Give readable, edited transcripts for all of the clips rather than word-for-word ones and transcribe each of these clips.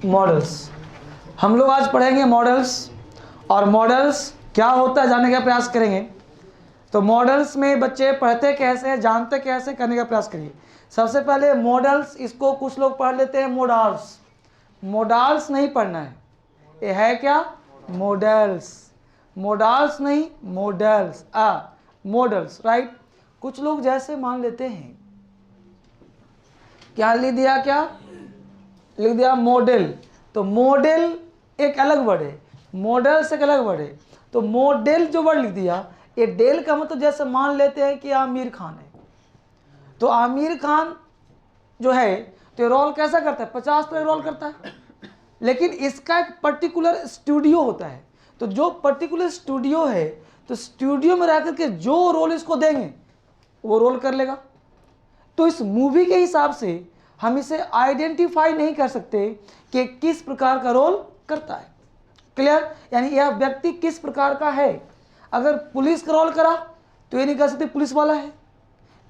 Models. हम लोग आज पढ़ेंगे मॉडल्स, और मॉडल्स क्या होता है जानने का प्रयास करेंगे। तो मॉडल्स में बच्चे पढ़ते कैसे हैं, जानते कैसे, करने का प्रयास करिए। सबसे पहले मॉडल्स, इसको कुछ लोग पढ़ लेते हैं मोडाल्स। मोडाल्स नहीं पढ़ना है, ये है क्या, मॉडल्स। मोडाल्स नहीं, मॉडल्स, मॉडल्स, राइट। कुछ लोग जैसे मान लेते हैं, क्या लिख दिया, क्या लिख दिया, मॉडल। तो मॉडल एक अलग वर्ड है, मॉडल से एक अलग वर्ड है। तो मॉडल जो वर्ड लिख दिया, ये डेल का मतलब जैसे मान लेते हैं कि आमिर खान है, तो आमिर खान जो है तो ये रोल कैसा करता है, 50 तरह रोल करता है। लेकिन इसका एक पर्टिकुलर स्टूडियो होता है, तो जो पर्टिकुलर स्टूडियो है, तो स्टूडियो में रहकर के जो रोल इसको देंगे वो रोल कर लेगा। तो इस मूवी के हिसाब से हम इसे आइडेंटिफाई नहीं कर सकते कि किस प्रकार का रोल करता है। क्लियर, यानी यह व्यक्ति किस प्रकार का है। अगर पुलिस का रोल करा तो ये नहीं कह सकते पुलिस वाला है,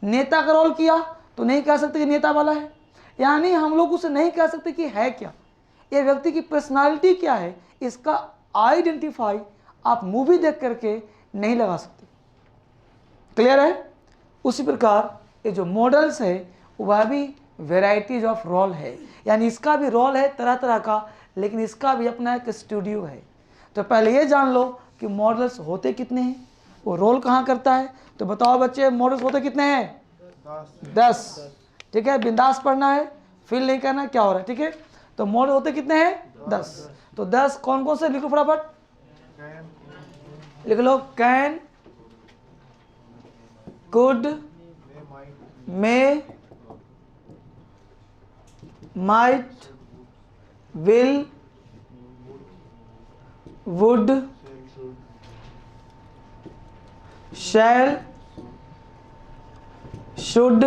नेता का रोल किया तो नहीं कह सकते कि नेता वाला है। यानी हम लोग उसे नहीं कह सकते कि है क्या, ये व्यक्ति की पर्सनालिटी क्या है, इसका आइडेंटिफाई आप मूवी देख करके नहीं लगा सकते। क्लियर है। उसी प्रकार ये जो मॉडल्स है वह भी वेराइटीज ऑफ रोल है, यानी इसका भी रोल है तरह तरह का, लेकिन इसका भी अपना एक स्टूडियो है। तो पहले ये जान लो कि मॉडल्स होते कितने हैं, वो रोल कहाँ करता है। तो बताओ बच्चे, मॉडल्स होते कितने हैं, 10। ठीक है, बिंदास पढ़ना है, फील नहीं करना क्या हो रहा है, ठीक है। तो मॉडल होते कितने हैं, 10। तो 10 कौन कौन से लिखो फटाफट, लिख लो। Can, could, may, might, will, would, shall, should,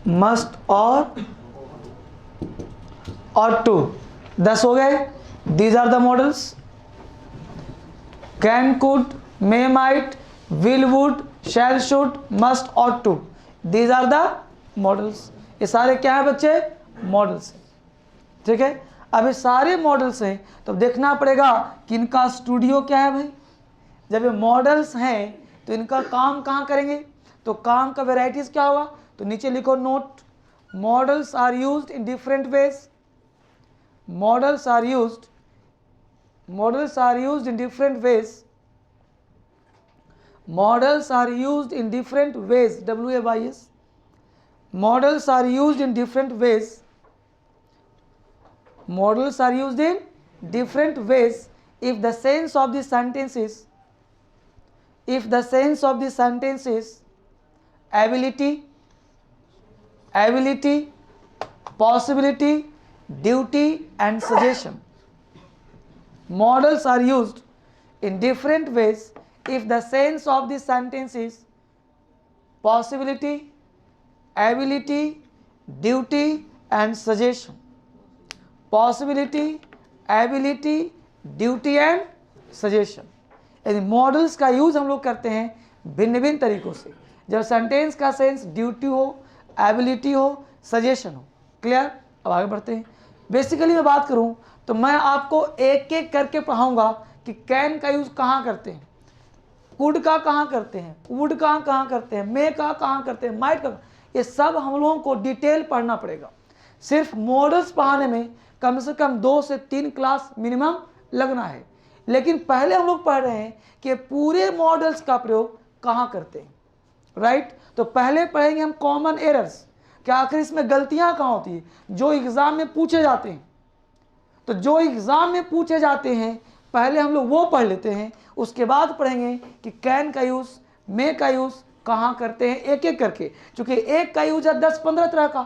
must और टू। 10 हो गए। These are the models. Can, could, may, might, will, would, shall, should, must और to, these are the models. ये सारे क्या है बच्चे, मॉडल्स। ठीक है, अब ये सारे मॉडल्स हैं तो देखना पड़ेगा कि इनका स्टूडियो क्या है भाई। जब ये मॉडल्स हैं तो इनका काम कहाँ करेंगे, तो काम का वेराइटीज क्या होगा। तो नीचे लिखो note, models are used in different ways. Models are used in different ways. Models are used in different ways, WAYS. Models are used in different ways. Models are used in different ways if the sense of the sentence is ability, possibility, duty and suggestion. Models are used in different ways if the sense of the sentence is possibility, ability, duty and suggestion. Possibility, ability, duty and suggestion. यानी models का use हम लोग करते हैं भिन्न भिन्न तरीकों से, जब सेंटेंस का सेंस ड्यूटी हो, एबिलिटी हो, सजेशन हो। क्लियर। अब आगे बढ़ते हैं। बेसिकली मैं बात करूं तो मैं आपको एक एक करके पढ़ाऊंगा कि कैन का यूज कहाँ करते हैं, कुड का कहाँ करते हैं, वुड का कहाँ करते हैं, मे का कहाँ करते हैं, माइट का, ये सब हम लोगों को डिटेल पढ़ना पड़ेगा। सिर्फ मॉडल्स पढ़ाने में कम से कम 2 से 3 क्लास मिनिमम लगना है। लेकिन पहले हम लोग पढ़ रहे हैं कि पूरे मॉडल्स का प्रयोग कहाँ करते हैं, राइट। तो पहले पढ़ेंगे हम कॉमन एरर्स, कि आखिर इसमें गलतियाँ कहाँ होती है जो एग्जाम में पूछे जाते हैं। तो जो एग्जाम में पूछे जाते हैं पहले हम लोग वो पढ़ लेते हैं, उसके बाद पढ़ेंगे कि कैन का यूज़, मे का यूज़ कहाँ करते हैं, एक एक करके। क्योंकि एक का यूज है 10-15 तरह का,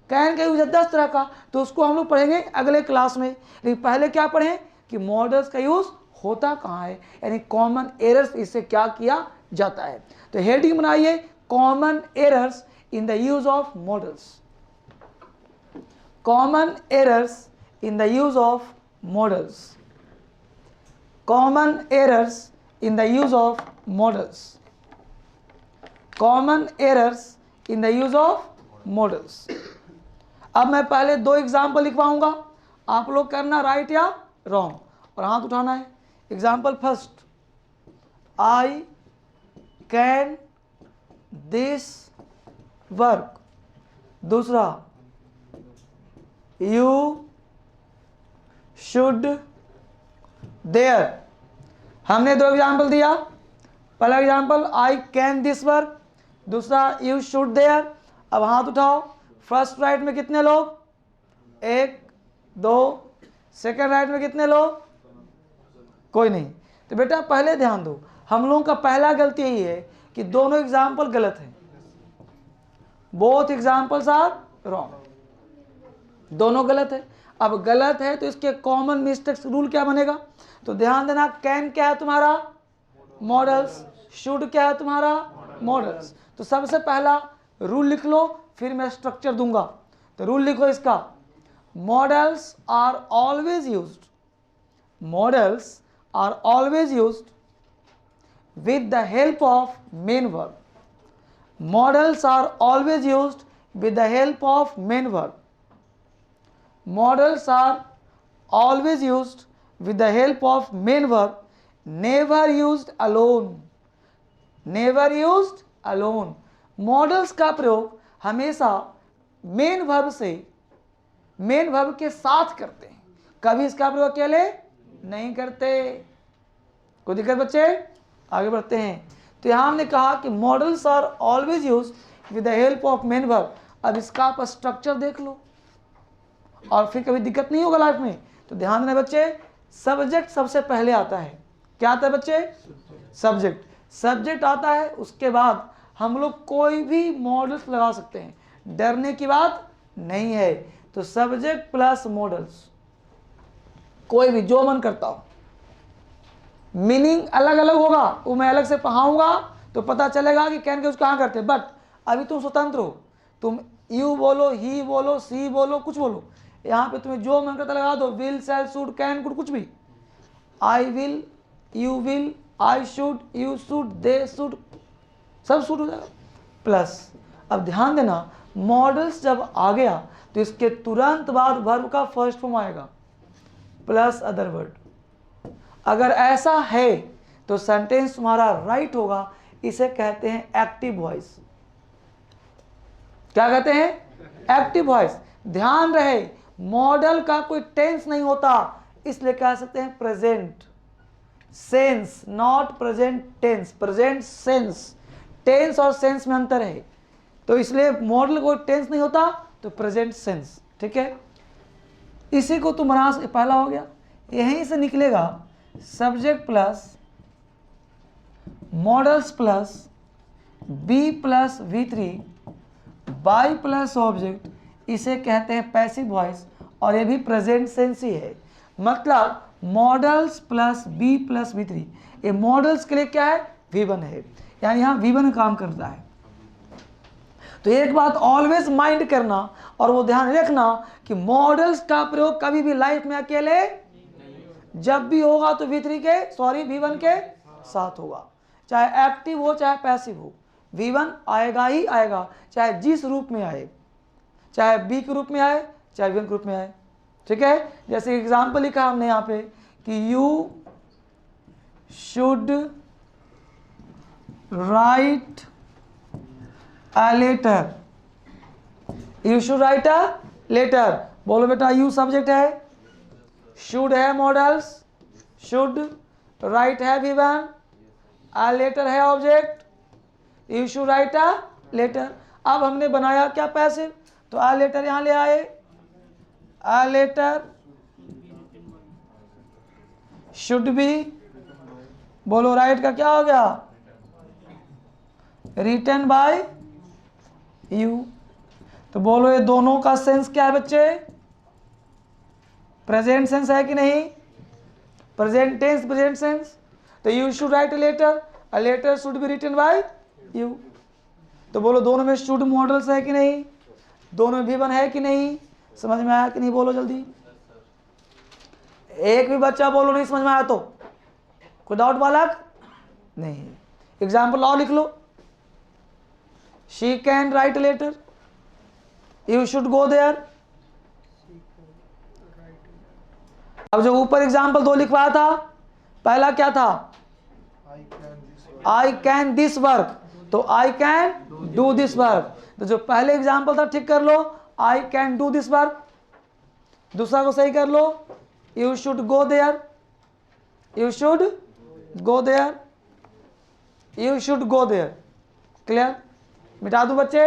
कैन का यूज है 10 तरह का, तो उसको हम लोग पढ़ेंगे अगले क्लास में। लेकिन पहले क्या पढ़ें कि मॉडल्स का यूज़ होता कहाँ है, यानी कॉमन एरर्स इससे क्या किया जाता है। तो हेडिंग बनाइए, common errors in the use of models. Common errors in the use of models. Common errors in the use of models. Common errors in the use of models. अब मैं पहले 2 एग्जाम्पल लिखवाऊंगा, आप लोग करना राइट या wrong और हाथ उठाना है। Example first, I can this work. दूसरा, यू शुड देयर। हमने 2 एग्जाम्पल दिया, पहला example I can this work, दूसरा यू शुड देयर। अब हाथ उठाओ, फर्स्ट राइट में कितने लोग? 1 2। सेकंड राइट में कितने लोग? कोई नहीं। तो बेटा पहले ध्यान दो, हम लोगों का पहला गलती यही है कि दोनों एग्जाम्पल गलत हैं। बोथ एग्जाम्पल्स आर रॉन्ग, दोनों गलत है। अब गलत है तो इसके कॉमन मिस्टेक्स रूल क्या बनेगा? तो ध्यान देना, कैन क्या है तुम्हारा? मॉडल्स। शुड क्या है तुम्हारा? मॉडल्स। तो सबसे पहला रूल लिख लो, फिर मैं स्ट्रक्चर दूंगा। तो रूल लिखो इसका, models are always used, models are always used with the help of main verb. Modals are always used with the help of main verb. Modals are always used with the help of main verb, never used alone. Never used alone. Modals का प्रयोग हमेशा main verb से, main verb के साथ करते हैं, कभी इसका प्रयोग अकेले नहीं करते। कोई दिक्कत बच्चे? आगे बढ़ते हैं। तो यहाँ हमने कहा कि models are always use with the help of main verb. अब इसका आप स्ट्रक्चर देख लो और फिर कभी दिक्कत नहीं होगा लाइफ में। तो ध्यान देना बच्चे, सब्जेक्ट सबसे पहले आता है। क्या आता है बच्चे? सब्जेक्ट। सब्जेक्ट आता है, उसके बाद हम लोग कोई भी मॉडल्स लगा सकते हैं, डरने की बात नहीं है। तो सब्जेक्ट प्लस मॉडल्स, कोई भी जो मन करता हो। मीनिंग अलग अलग होगा, वो मैं अलग से पढ़ाऊंगा तो पता चलेगा कि कैन के यूज कहाँ करते हैं। बट अभी तुम स्वतंत्र हो, तुम यू बोलो, ही बोलो, सी बोलो, कुछ बोलो। यहाँ पे तुम्हें जो मन करता लगा दो, will, shall, should, can, could, कुछ भी। I will, you will, I should, you should, they should, सब शुड हो जाएगा प्लस। अब ध्यान देना, मॉडल्स जब आ गया तो इसके तुरंत बाद वर्ब का फर्स्ट फॉर्म आएगा प्लस अदर वर्ड। अगर ऐसा है तो सेंटेंस तुम्हारा राइट होगा। इसे कहते हैं एक्टिव वॉइस। क्या कहते हैं? Active voice. ध्यान रहे, मॉडल का कोई टेंस नहीं होता, इसलिए कह सकते हैं present sense, not present tense, present sense. Tense और सेंस में अंतर है, तो इसलिए मॉडल कोई टेंस नहीं होता तो प्रेजेंट सेंस। ठीक है, इसी को तुम बना, पहला हो गया। यहीं से निकलेगा subject plus models plus be plus V3 by plus object, इसे कहते हैं पैसिव वॉइस और ये भी प्रेजेंट सेंस ही है। मतलब models plus be plus V3, ये मॉडल्स के लिए क्या है? V1 है, यानी यहाँ V1 काम करता है। तो एक बात ऑलवेज माइंड करना और वो ध्यान रखना कि मॉडल्स का प्रयोग कभी भी लाइफ में अकेले, जब भी होगा तो V1 के साथ होगा। चाहे एक्टिव हो चाहे पैसिव हो, V1 आएगा ही आएगा, चाहे जिस रूप में आए, चाहे बी के रूप में आए चाहे V1 के रूप में आए। ठीक है, जैसे एग्जाम्पल लिखा हमने यहाँ पे कि you should write a letter, you should write a letter. बोलो बेटा, यू सब्जेक्ट है, शुड है मॉडल्स, शुड, राइट है V1, अ लेटर है object, you should write a letter. अब हमने बनाया क्या? पैसिव। तो अ लेटर यहां ले आए, अ लेटर शुड बी, बोलो राइट का क्या हो गया? Written by you. तो बोलो ये दोनों का सेंस क्या है बच्चे? प्रेजेंट सेंस है कि नहीं? Present tense, present sense. तो you should write a letter should be written by you. तो बोलो दोनों में शुड मॉडल्स है कि नहीं? दोनों में V1 है कि नहीं? समझ में आया कि नहीं? बोलो जल्दी। एक भी बच्चा बोलो नहीं समझ में आया तो कोई डाउट बालक नहीं। एग्जाम्पल और लिख लो, she can write a letter, you should go there, अब जो ऊपर एग्जाम्पल 2 लिखवाया था, पहला क्या था, आई कैन दिस वर्क, तो I can do this work. तो जो पहले एग्जाम्पल था ठीक कर लो, I can do this work. दूसरा को सही कर लो, you should go there, you should go there, you should go there. Clear? मिटा दूं बच्चे?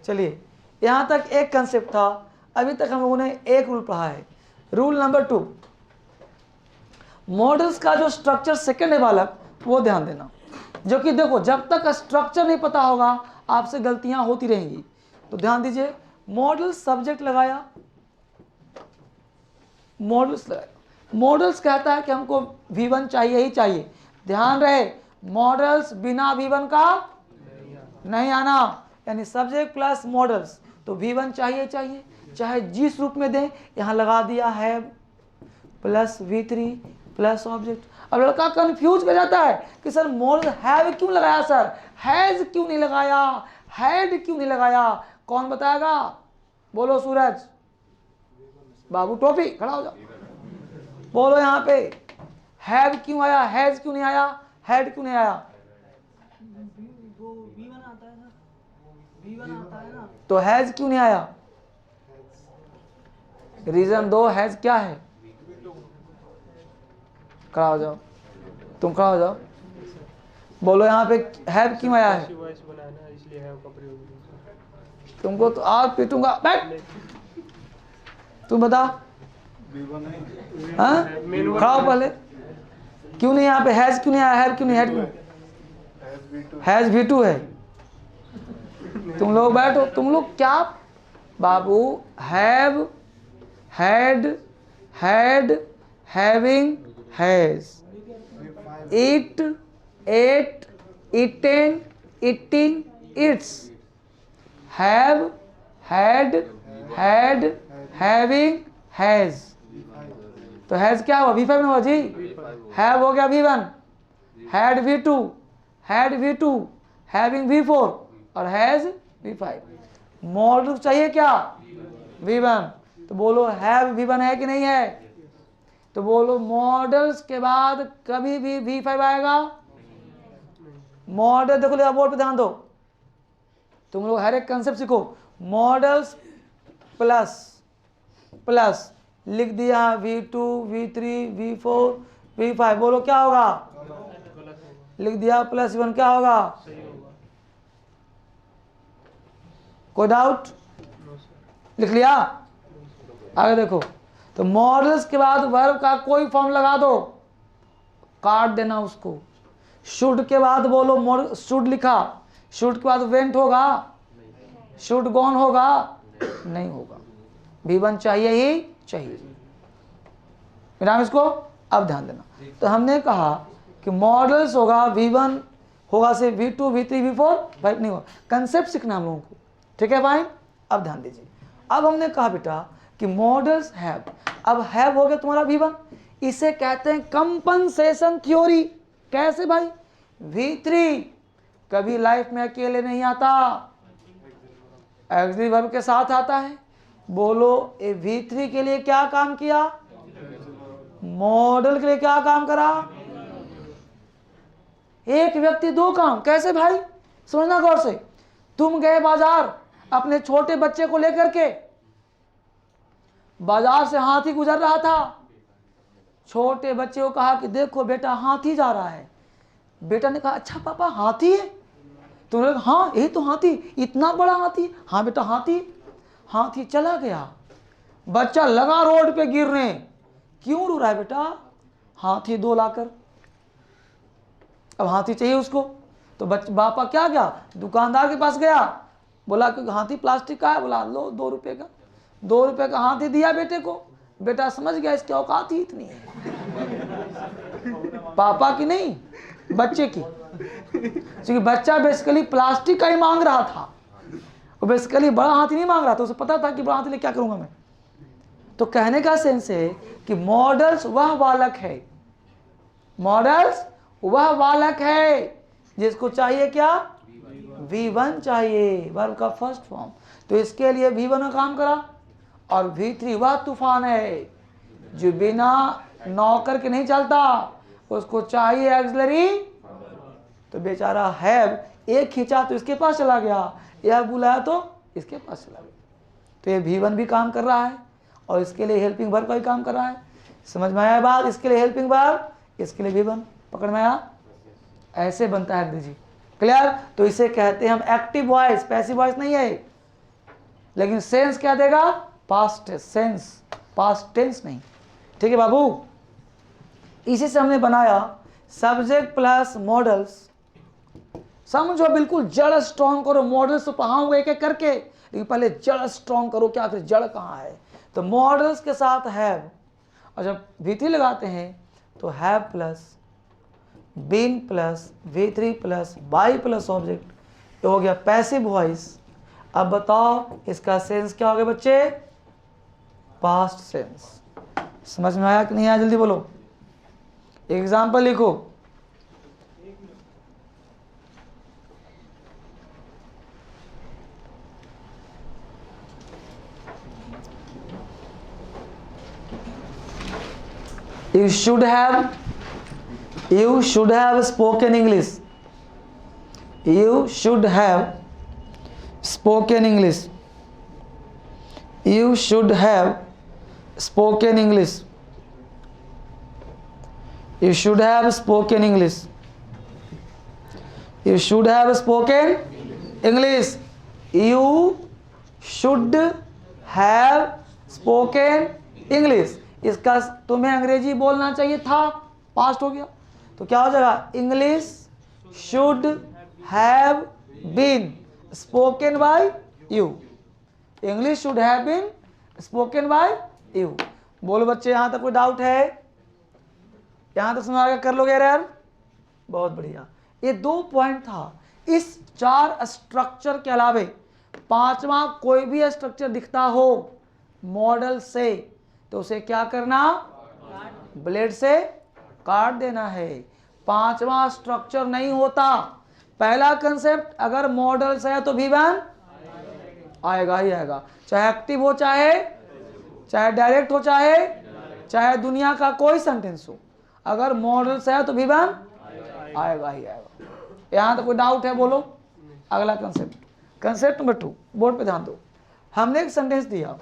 चलिए, यहां तक एक कंसेप्ट था। अभी तक हम लोगों ने एक रूल पढ़ा है, रूल नंबर 2। मॉडल्स का जो स्ट्रक्चर सेकंड है बालक, वो ध्यान देना। जो कि देखो, जब तक स्ट्रक्चर नहीं पता होगा आपसे गलतियां होती रहेंगी। तो ध्यान दीजिए, मॉडल सब्जेक्ट लगाया, मॉडल्स लगाया, मॉडल्स कहता है कि हमको V1 चाहिए ही चाहिए। ध्यान रहे, मॉडल्स बिना V1 का नहीं आना, यानी सब्जेक्ट प्लस मॉडल्स, तो V1 चाहिए चाहिए, चाहे जिस रूप में दें। यहां लगा दिया है प्लस V3 प्लस ऑब्जेक्ट। अब लड़का कंफ्यूज कर जाता है कि सर मॉडल हैव क्यों लगाया, सर हैज क्यों नहीं लगाया, हैड क्यों नहीं लगाया। कौन बताएगा? बोलो सूरज बाबू, टोपी खड़ा हो जाओ, बोलो यहाँ पे हैव क्यों आया, हैज क्यों नहीं आया, हैड क्यों नहीं आया? तो हैज क्यों नहीं आया? रीजन दो, हैज क्या है? खड़ा हो जाओ, तुम खड़ा हो जाओ, बोलो यहाँ पे हैव क्यों आया है? तुमको तो आज पीटूंगा, बैठ। तुम बता, हाँ खड़ा हो पहले। क्यों नहीं यहाँ पे हैज क्यों नहीं आया, हैव क्यों नहीं, हैड क्यों? हैज V2 है। तुम लोग बैठो, तुम लोग क्या बाबू, have, had, had, having, has, eat, ate, eaten, eating, eats, have, had, had, having, has. तो हैज क्या हुआ? V5 हुआ जी। हैव हो गया V1, had V2, had V2, having V4 और हैज V5। मॉडल चाहिए क्या? V1। तो बोलो हैव V1 है कि नहीं है? तो बोलो मॉडल्स के बाद कभी भी V5 आएगा? मॉडल देखो, ले बोर्ड पे ध्यान दो, तुम लोग हर एक कंसेप्ट सीखो। मॉडल्स प्लस प्लस लिख दिया V2, V3, V4, V5, बोलो क्या होगा? लिख दिया प्लस V1, क्या होगा? कोई डाउट? लिख लिया? आगे देखो, तो मॉडल्स के बाद वर्ब का कोई फॉर्म लगा दो, काट देना उसको। शुड के बाद बोलो, शुड लिखा, शुड के बाद वेंट होगा, शुड गॉन होगा, नहीं होगा। V1 चाहिए ही चाहिए। मिलाम इसको, अब ध्यान देना। तो हमने कहा कि मॉडल्स होगा V1 होगा से V2, V3, V4, फाइव नहीं होगा। कंसेप्ट सीखना हम लोगों को, ठीक है फाइन? अब ध्यान दीजिए। अब हमने कहा बेटा कि मॉडल्स हैव, अब हैव हो गया तुम्हारा V1, इसे कहते हैं कंपनसेशन थ्योरी। कैसे भाई? V3 कभी लाइफ में अकेले नहीं आता, ऑक्सिलरी वर्ब के साथ आता है। बोलो ये V3 के लिए क्या काम किया? मॉडल के लिए क्या काम करा? एक व्यक्ति दो काम। कैसे भाई? समझना गौर से। तुम गए बाजार अपने छोटे बच्चे को लेकर के, बाजार से हाथी गुजर रहा था, छोटे बच्चे को कहा कि देखो बेटा हाथी जा रहा है। बेटा ने कहा अच्छा पापा हाथी है? तुम लोग हाँ यही तो हाथी, इतना बड़ा हाथी? हाँ बेटा हाथी। हाथी चला गया, बच्चा लगा रोड पे गिरने। क्यों रो रहा है बेटा? हाथी दो लाकर। अब हाथी चाहिए उसको, तो बापा क्या गया, दुकानदार के पास गया, बोला कि हाथी प्लास्टिक का है, बोला लो 2 रुपए का। 2 रुपए का हाथी दिया बेटे को। बेटा समझ गया इसकी औकात ही इतनी है, पापा की नहीं बच्चे की। क्योंकि बच्चा बेसिकली प्लास्टिक का ही मांग रहा था, वो बेसिकली बड़ा हाथी नहीं मांग रहा था। उसे पता था कि बड़ा हाथी लेके क्या करूंगा मैं। तो कहने का सेंस है कि मॉडल्स वह बालक है, मॉडल्स वह बालक है जिसको चाहिए क्या? V1 चाहिए, वर्ब का फर्स्ट फॉर्म। तो इसके लिए V1 का काम करा, और V3 वह तूफान है जो बिना नौकर के नहीं चलता, उसको चाहिए एक्सिलरी। तो बेचारा हैव एक खींचा तो इसके पास चला गया, यह बुलाया तो इसके पास चला गया। तो ये V1 भी काम कर रहा है और इसके लिए हेल्पिंग वर्ब का भी काम कर रहा है। समझ में आया बात? इसके लिए हेल्पिंग वर्ब, इसके लिए V1। पकड़ में आया? ऐसे बनता है अंग्रेजी। क्लियर? तो इसे कहते हैं हम एक्टिव वॉइस, पैसिव वॉइस नहीं है। लेकिन सेंस क्या देगा? पास्ट सेंस, पास्ट टेंस नहीं। ठीक है बाबू? इसी से हमने बनाया सब्जेक्ट प्लस मॉडल्स। समझो, बिल्कुल जड़ स्ट्रॉन्ग करो। मॉडल्स तो पढ़ाऊंगा एक एक करके, लेकिन पहले जड़ स्ट्रॉन्ग करो। क्या फिर जड़ कहाँ है? तो मॉडल्स के साथ हैव, और जब V3 लगाते हैं तो have plus been plus V3 plus by plus object, ये हो गया पैसिव वॉइस। अब बताओ इसका सेंस क्या हो गया बच्चे? Past sense. समझ में आया कि नहीं आया? जल्दी बोलो, एग्जाम्पल लिखो। You should have spoken English. You should have spoken English. You should have spoken English. You should have spoken English. You should have spoken English. You should have spoken English. इसका तुम्हें अंग्रेजी बोलना चाहिए था, past हो गया। तो क्या हो जाएगा? English should have been spoken by you. English should have been spoken by you. बोलो बच्चे, यहां तक कोई डाउट है? यहां तक समझ आ गया? कर लोगे यार? बहुत बढ़िया। ये 2 पॉइंट था। इस 4 स्ट्रक्चर के अलावे 5वां कोई भी स्ट्रक्चर दिखता हो मॉडल से, तो उसे क्या करना? ब्लेड से काट देना है। 5वां स्ट्रक्चर नहीं होता। पहला कंसेप्ट, अगर मॉडल से है तो V1 आएगा ही आएगा, चाहे एक्टिव हो, चाहे डायरेक्ट हो, चाहे दुनिया का कोई सेंटेंस हो। अगर मॉडल से है तो V1 आएगा ही आएगा। यहां तो कोई डाउट है? बोलो। अगला कंसेप्ट, कंसेप्ट नंबर 2, बोर्ड पे ध्यान दो। हमने एक सेंटेंस दिया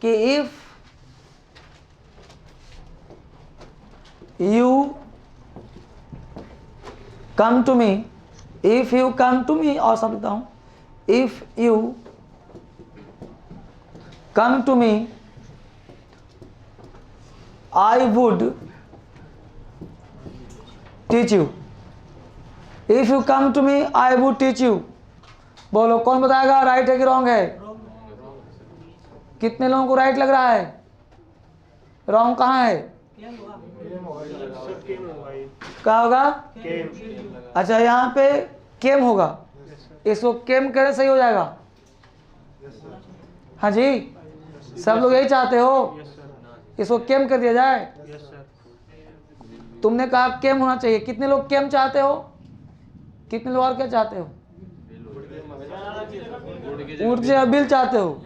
कि if you come to me, if you come to me, और सब लिखता हूं, if you come to me I would teach you. If you come to me I would teach you. बोलो, कौन बताएगा राइट है कि रॉन्ग है? कितने लोगों को राइट लग रहा है? रॉन्ग कहाँ है? क्या होगा? अच्छा, यहाँ पे केम होगा। इसको केम करे सही हो जाएगा? हाँ जी, सब लोग यही चाहते हो, इसको केम कर दिया जाए। तुमने कहा केम होना चाहिए। कितने लोग केम चाहते हो? कितने लोग और क्या चाहते हो? उठ से बिल चाहते हो?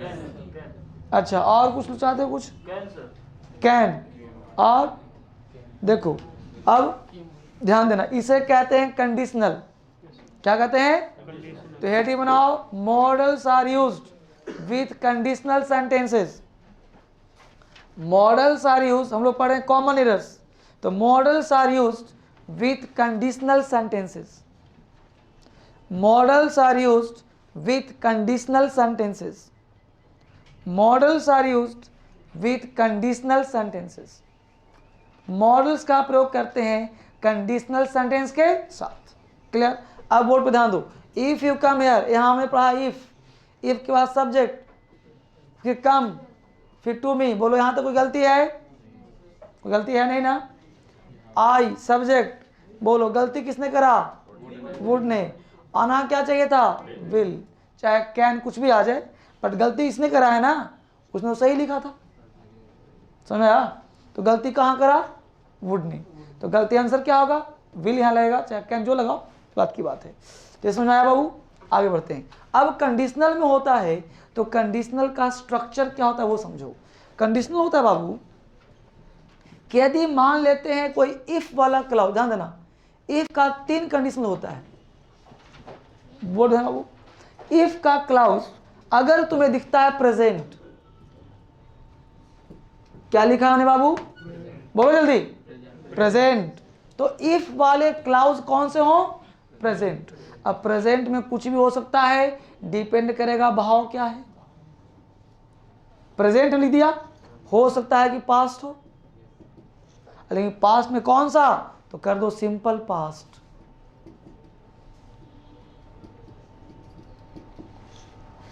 अच्छा, और कुछ चाहते हो? कुछ कैन। और देखो, अब ध्यान देना, इसे कहते हैं कंडीशनल। क्या कहते हैं? तो हेडिंग बनाओ, models are used with conditional sentences. Models are used, हम लोग पढ़े कॉमन एरर्स। तो models are used with conditional sentences. Models are used with conditional sentences. Models are used with conditional sentences. Models का प्रयोग करते हैं conditional sentence के साथ। क्लियर? अब बोर्ड पे ध्यान दो। इफ यू कम हियर, यहां हमने पढ़ा इफ के बाद सब्जेक्ट, फिर कम, फिर टू मी। बोलो, यहां तक कोई गलती है? कोई गलती है नहीं ना? आई सब्जेक्ट, बोलो गलती किसने करा? वुड ने। आना क्या चाहिए था? विल। चाहे कैन कुछ भी आ जाए, बट गलती इसने करा है ना, उसने तो सही लिखा था। समझ आया? तो गलती कहाँ करा? वुड ने। तो गलती आंसर क्या होगा? विल यहाँ लगेगा, चाहे कैन, जो लगाओ, बात की बात है। तो समझ आया बाबू? आगे बढ़ते हैं। अब कंडीशनल में होता है, तो कंडीशनल का स्ट्रक्चर क्या होता है वो समझो। कंडीशनल होता है बाबू कि यदि मान लेते हैं कोई इफ वाला क्लाउज, ध्यान देना इफ का 3 कंडीशनल होता है, बोर्ड है बाबू। इफ का क्लाउज अगर तुम्हें दिखता है प्रेजेंट, क्या लिखा है बाबू, बोलो जल्दी, प्रेजेंट, तो इफ वाले क्लाउज कौन से हो, प्रेजेंट। अब प्रेजेंट में कुछ भी हो सकता है, डिपेंड करेगा भाव क्या है। प्रेजेंट लिख दिया, हो सकता है कि पास्ट हो, लेकिन पास्ट में कौन सा, तो कर दो सिंपल पास्ट।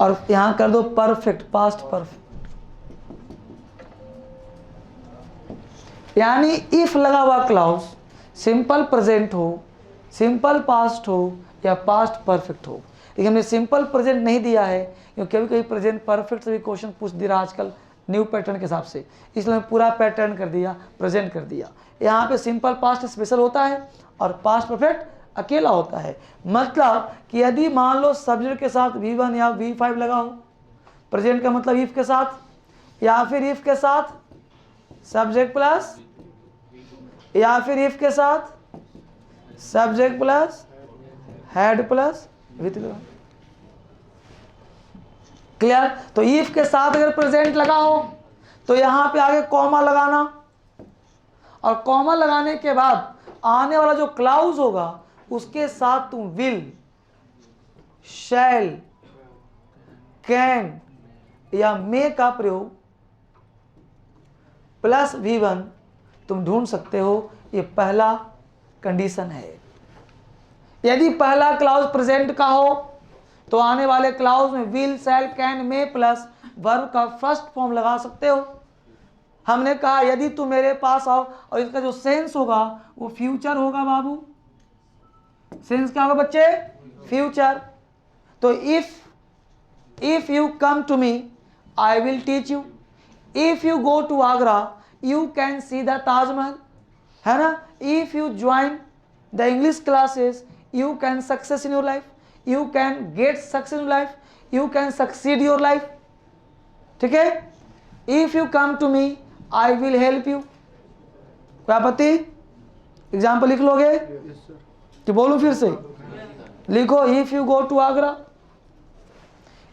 और यहां कर दो परफेक्ट, पास्ट परफेक्ट। यानी इफ लगा हुआ क्लाउज सिंपल प्रेजेंट हो, सिंपल पास्ट हो या पास्ट परफेक्ट हो। लेकिन हमने सिंपल प्रेजेंट नहीं दिया है, क्योंकि कभी कभी प्रेजेंट परफेक्ट से भी क्वेश्चन पूछ दे रहा आजकल न्यू पैटर्न के हिसाब से, इसलिए पूरा पैटर्न कर दिया, प्रेजेंट कर दिया। यहाँ पे सिंपल पास्ट स्पेशल होता है और पास्ट परफेक्ट अकेला होता है। मतलब कि यदि मान लो सब्जेक्ट के साथ V1 या V5 लगा हो, प्रेजेंट का मतलब इफ के साथ, या फिर इफ के साथ सब्जेक्ट प्लस, या फिर इफ के साथ subject plus head plus with, clear. तो इफ के साथ अगर प्रेजेंट लगा हो तो यहां पे आगे कॉमा लगाना, और कॉमा लगाने के बाद आने वाला जो क्लाउज होगा उसके साथ तुम विल, शैल, कैन या मे का प्रयोग प्लस V1 तुम ढूंढ सकते हो। ये पहला कंडीशन है। यदि पहला क्लाउज प्रेजेंट का हो तो आने वाले क्लाउज में will, shall, can, may plus verb का फर्स्ट फॉर्म लगा सकते हो। हमने कहा यदि तुम मेरे पास आओ, और इसका जो सेंस होगा वो फ्यूचर होगा बाबू। सेंस क्या होगा बच्चे, फ्यूचर। तो if you come to me I will teach you, if you go to Agra you can see the Taj Mahal, है ना। If you join the English classes you can success in your life, you can get success in life, you can succeed your life, ठीक है। If you come to me I will help you, कोई आपत्ति, example लिख लोगे कि बोलूं फिर से, लिखो। If you go to Agra,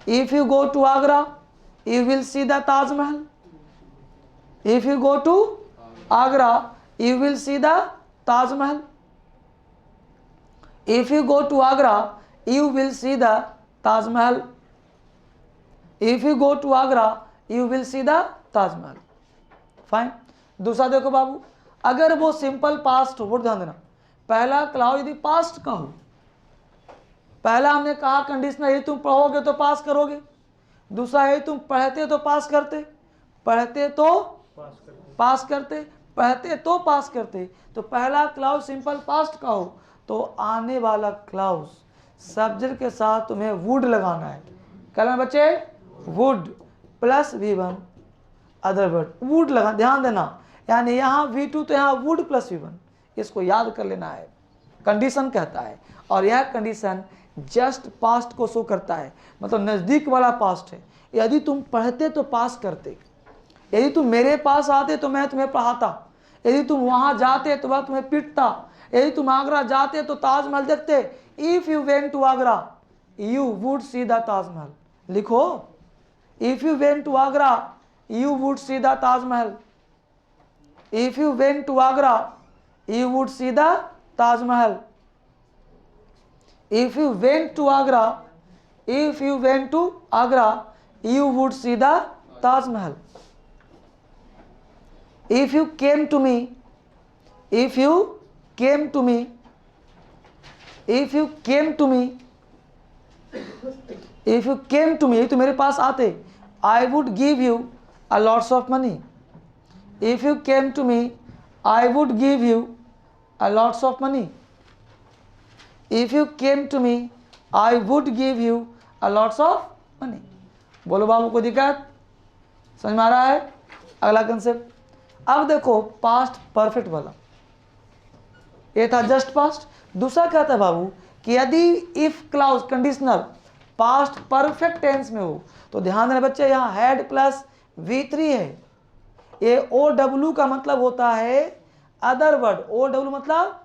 if you go to Agra you will see the Taj Mahal, if you go to Agra you will see the Taj Mahal, if you go to Agra you will see the Taj Mahal, if you go to Agra you will see the Taj Mahal, fine. दूसरा देखो बाबू, अगर वो simple past हो, ध्यान देना, पहला clause यदि past का हो, पहला हमने कहा कंडीशनल यदि तुम पढ़ोगे तो पास करोगे, दूसरा यदि तुम पढ़ते तो पास करते, पढ़ते तो पास करते, पढ़ते तो पास करते। तो पहला क्लाउज सिंपल पास्ट का हो तो आने वाला क्लाउज सब्जेक्ट के साथ तुम्हें वुड लगाना है। क्या लगाना बच्चे, would plus V1 other word, would लगा, ध्यान देना। यानी यहाँ V2 तो यहाँ वुड प्लस V1, इसको याद कर लेना है, कंडीशन कहता है। और यह कंडीशन जस्ट पास्ट को शो करता है, मतलब नज़दीक वाला पास्ट है। यदि तुम पढ़ते तो पास करते, यदि तुम मेरे पास आते तो मैं तुम्हें पढ़ाता, यदि तुम वहां जाते तो वह तुम्हें पीटता, यदि तुम आगरा जाते तो ताजमहल देखते। If you went to Agra you would see the Taj Mahal, लिखो। If you went to Agra you would see the Taj Mahal, if you went to Agra you would see the Taj Mahal, if you went to Agra, if you went to Agra you would see the Taj Mahal, if you came to me, if you came to me, if you came to me, if you came to me, तो मेरे पास आते, I would give you a lots of money, if you came to me I would give you a lots of money, if you came to me I would give you a lots of money। बोलो बाबू कोई दिक्कत, समझ में आ रहा है। अगला concept, अब देखो पास्ट परफेक्ट वाला, ये था जस्ट पास्ट। दूसरा क्या था बाबू कि यदि if clause conditional past perfect tense में हो तो ध्यान देना बच्चे, यहाँ हेड प्लस V3 है, ये OW का मतलब होता है अदर वर्ड, OW मतलब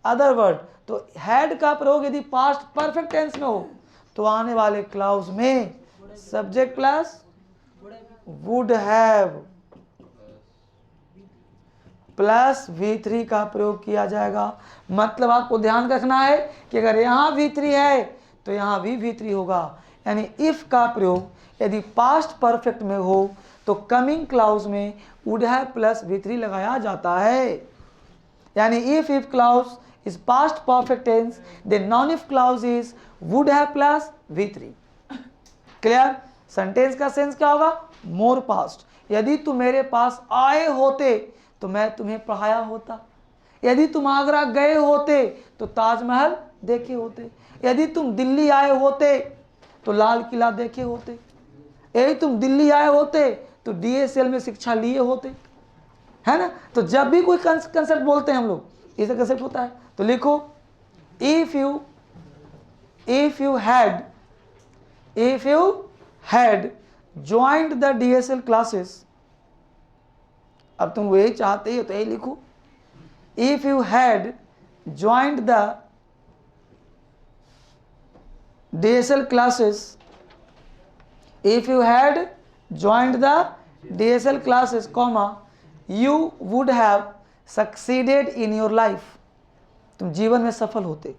अदर वर्ड। तो हैड का प्रयोग यदि पास्ट परफेक्ट टेंस में हो तो आने वाले क्लाउज में subject plus would have plus V3 का प्रयोग किया जाएगा। मतलब आपको ध्यान रखना है कि अगर यहाँ V3 है तो यहाँ भी V3 होगा। यानी इफ का प्रयोग यदि पास्ट परफेक्ट में हो तो कमिंग क्लाउज में वुड हैव प्लस V3 लगाया जाता है। यानी if clause is past perfect tense, then non-if clause is would have plus V3। Clear? Sentence का सेंस क्या होगा? मोर पास्ट। यदि तुम मेरे पास आए होते तो मैं तुम्हें पढ़ाया होता। यदि तुम आगरा गए होते तो ताजमहल देखे होते। यदि तुम दिल्ली आए होते तो लाल किला देखे होते। यदि तुम दिल्ली आए होते तो DSL में शिक्षा लिए होते, है ना। तो जब भी कोई कंसेप्ट बोलते हैं हम लोग, इसे कंसेप्ट होता है। तो लिखो if you had joint the DSL classes. अब तुम वही चाहते हो तो यही लिखो, if you had joint the DSL classes, if you had joined the DSL classes, you would have succeeded in your life। तुम जीवन में सफल होते।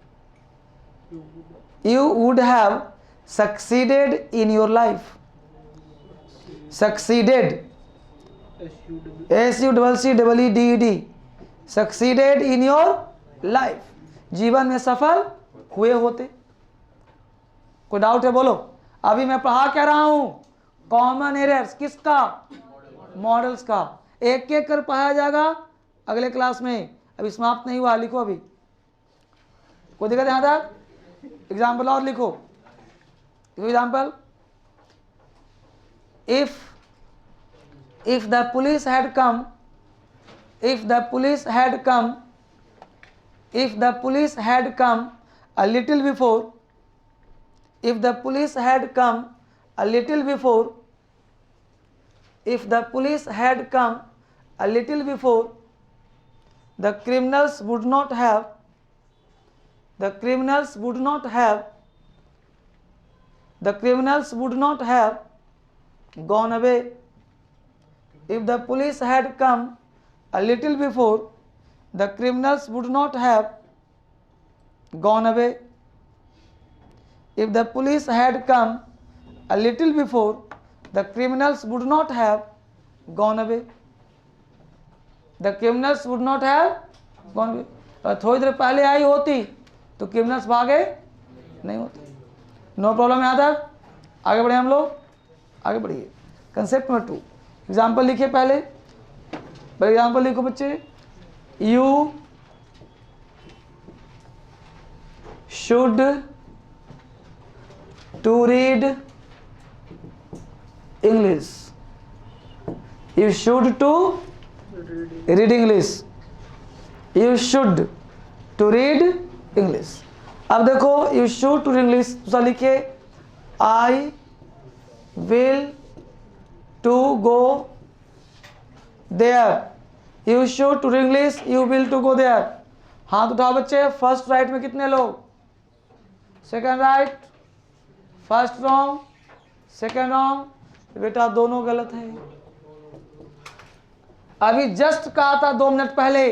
You would have succeeded in your life। succeeded, SUCCEEDED, succeeded in your life, जीवन में सफल हुए होते। कोई डाउट है बोलो? अभी मैं पढ़ा क्या रहा हूं? कॉमन एरर्स किसका? मॉडल्स का। एक एक कर पढ़ाया जाएगा अगले क्लास में। अभी समाप्त नहीं हुआ, लिखो अभी। कोई दिक्कत यहां तक? एग्जाम्पल और लिखो। Example, if the police had come a little before, if the police had come a little before, the criminals would not have gone away। If the police had come a little before, the criminals would not have gone away। If the police had come a little before, the criminals would not have gone away। The criminals would not have gone away। और थोड़ी देर पहले आई होती तो criminals भागे नहीं होते। No problem. यहाँ तक आगे बढ़े हम लोग, आगे बढ़िए। कंसेप्ट नंबर 2, एग्जाम्पल लिखिए। पहले एग्जाम्पल लिखो बच्चे। You should to read English। You should to read English। You should to read English। अब देखो you should to read English, दूसरा लिखिए I will to go there। You should to read English, you will to go there। हाथ उठाओ बच्चे। First right में कितने लोग? Second right. First wrong, second wrong. बेटा दोनों गलत है। अभी जस्ट कहा था 2 मिनट पहले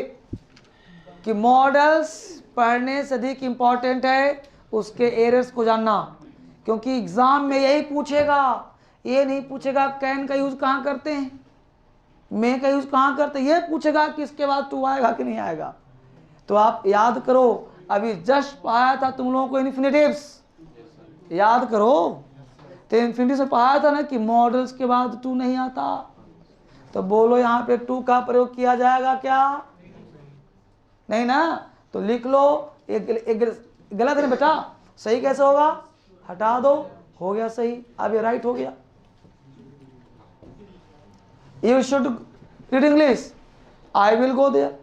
कि मॉडल्स पढ़ने से अधिक इंपॉर्टेंट है उसके एरर्स को जानना, क्योंकि एग्जाम में यही पूछेगा। ये नहीं पूछेगा कैन का यूज कहाँ करते हैं, मे का यूज कहाँ करते हैं। ये पूछेगा कि इसके बाद टू आएगा कि नहीं आएगा। तो आप याद करो, अभी जस्ट पढ़ाया था तुम लोगों को इन्फिनेटिव्स, याद करो। तो इन्फिनिटी से पढ़ाया था ना कि मॉडल्स के बाद टू नहीं आता। तो बोलो यहाँ पे टू का प्रयोग किया जाएगा क्या? नहीं ना। तो लिख लो। एक गलत है बेटा, सही कैसे होगा? हटा दो, हो गया सही। अब ये राइट हो गया। You should read English, I will go there.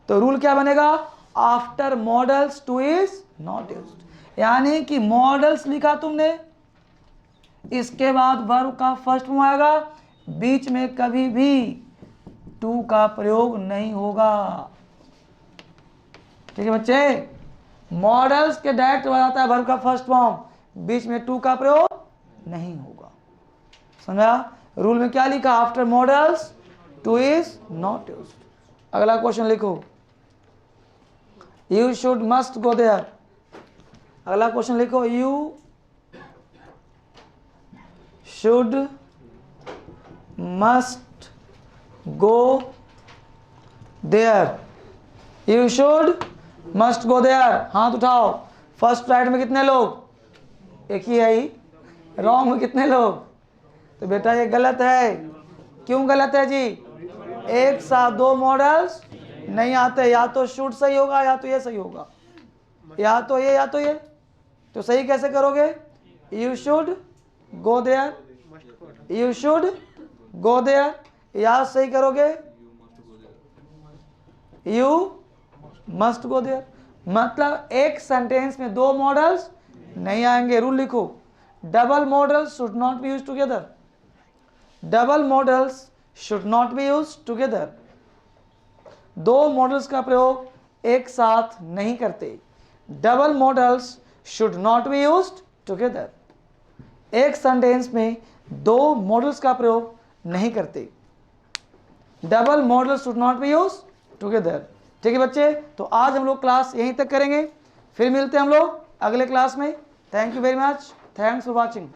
तो रूल क्या बनेगा? After models to is not used. यानी कि मॉडल्स लिखा तुमने, इसके बाद वर्ब का फर्स्ट फॉर्म आएगा, बीच में कभी भी टू का प्रयोग नहीं होगा। ठीक है बच्चे, मॉडल्स के डायरेक्ट बताता है वर्ब का फर्स्ट फॉर्म, बीच में टू का प्रयोग नहीं होगा। समझा? रूल में क्या लिखा? After models to is not used. अगला क्वेश्चन लिखो, you should must go there. अगला क्वेश्चन लिखो, you should must go there. You should must go there. हाथ उठाओ। फर्स्ट राइट में कितने लोग? एक ही है ही। रॉन्ग में कितने लोग? तो बेटा ये गलत है। क्यों गलत है जी? एक साथ दो मॉडल्स नहीं आते, या तो शुड सही होगा या तो ये सही होगा, या तो ये या तो ये। तो सही कैसे करोगे? You should go there, you should go there, या सही करोगे यू मस्ट गो देयर। मतलब एक सेंटेंस में दो मॉडल्स नहीं आएंगे। रूल लिखो, double models should not be used together. Double models should not be used together. दो मॉडल्स का प्रयोग एक साथ नहीं करते। Double models should not be used together. एक सेंटेंस में दो मॉडल्स का प्रयोग नहीं करते। Double models should not be used together. ठीक है बच्चे, तो आज हम लोग क्लास यहीं तक करेंगे, फिर मिलते हैं हम लोग अगले क्लास में। Thank you very much, thanks for watching.